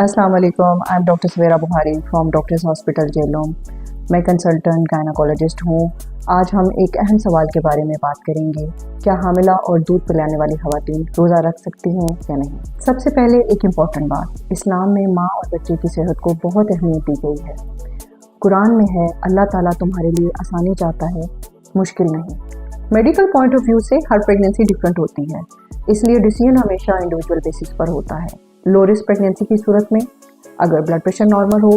अस्सलाम वालेकुम, I am doctor Savera Bukhari from doctors hospital Jhelum. मैं कंसल्टेंट गायनाकोलॉजिस्ट हूँ। आज हम एक अहम सवाल के बारे में बात करेंगे, क्या हामिला और दूध पिलाने वाली ख़वातीन रोज़ा रख सकती हैं या नहीं। सबसे पहले एक इम्पॉर्टेंट बात, इस्लाम में माँ और बच्चे की सेहत को बहुत अहमियत दी गई है। कुरान में है, अल्लाह ताला तुम्हारे लिए आसानी चाहता है, मुश्किल नहीं। मेडिकल पॉइंट ऑफ व्यू से हर प्रेगनेंसी डिफरेंट होती है, इसलिए डिसीजन हमेशा इंडिविजुअल बेसिस पर होता है। लो रिस्क प्रेगनेंसी की सूरत में अगर ब्लड प्रेशर नॉर्मल हो,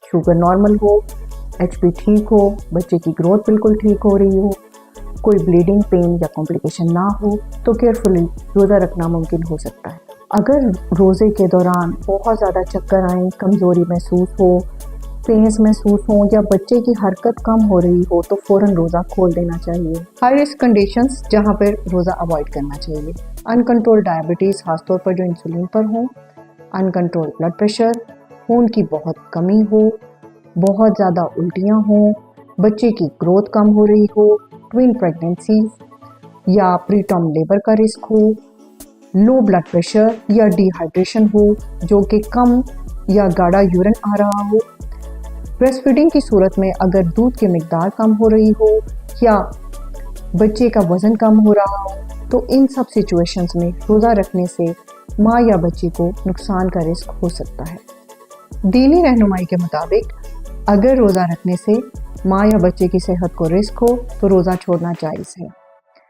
शुगर नॉर्मल हो, HP ठीक हो, बच्चे की ग्रोथ बिल्कुल ठीक हो रही हो, कोई ब्लीडिंग, पेन या कॉम्प्लिकेशन ना हो, तो केयरफुली रोज़ा रखना मुमकिन हो सकता है। अगर रोज़े के दौरान बहुत ज़्यादा चक्कर आए, कमज़ोरी महसूस हो, पेन्स महसूस हो या बच्चे की हरकत कम हो रही हो, तो फ़ौरन रोज़ा खोल देना चाहिए। हाई रिस्क कंडीशंस जहाँ पर रोज़ा अवॉइड करना चाहिए, अनकंट्रोल्ड डायबिटीज़, खासतौर पर जो इंसुलिन पर हो, अनकंट्रोल्ड ब्लड प्रेशर, खून की बहुत कमी हो, बहुत ज़्यादा उल्टियाँ हों, बच्चे की ग्रोथ कम हो रही हो, ट्विन प्रेगनेंसीज या प्रीटर्म लेबर का रिस्क हो, लो ब्लड प्रेशर या डिहाइड्रेशन हो जो कि कम या गाढ़ा यूरिन आ रहा हो, ब्रेस्ट फीडिंग की सूरत में अगर दूध की मिकदार कम हो रही हो या बच्चे का वज़न कम हो रहा हो, तो इन सब सिचुएशंस में रोज़ा रखने से माँ या बच्चे को नुकसान का रिस्क हो सकता है। दीनी रहनुमाई के मुताबिक अगर रोज़ा रखने से माँ या बच्चे की सेहत को रिस्क हो तो रोज़ा छोड़ना जायज़ है।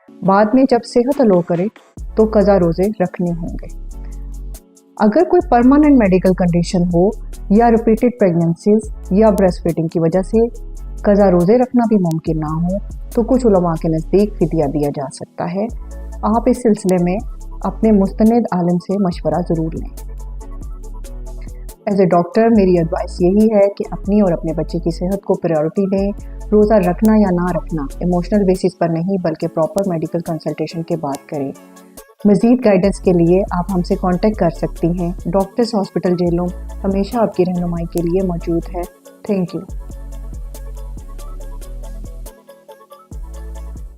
बाद में जब सेहत अलो करे तो कज़ा रोज़े रखने होंगे। अगर कोई परमानेंट मेडिकल कंडीशन हो या रिपीटेड प्रेगनेंसीज या ब्रेस्ट फीडिंग की वजह से कज़ा रोज़े रखना भी मुमकिन ना हो, तो कुछ उलमा के नज़दीक फिदिया दिया जा सकता है। आप इस सिलसिले में अपने मुस्तनिद आलिम से मशवरा ज़रूर लें। एज ए डॉक्टर मेरी एडवाइस यही है कि अपनी और अपने बच्चे की सेहत को प्रायोरिटी दें। रोज़ा रखना या ना रखना इमोशनल बेसिस पर नहीं बल्कि प्रॉपर मेडिकल कंसल्टेशन के बाद करें। मज़ीद गाइडेंस के लिए आप हमसे कांटेक्ट कर सकती हैं। डॉक्टर्स हॉस्पिटल जेलों हमेशा आपकी रहनुमाई के लिए मौजूद है। Thank you.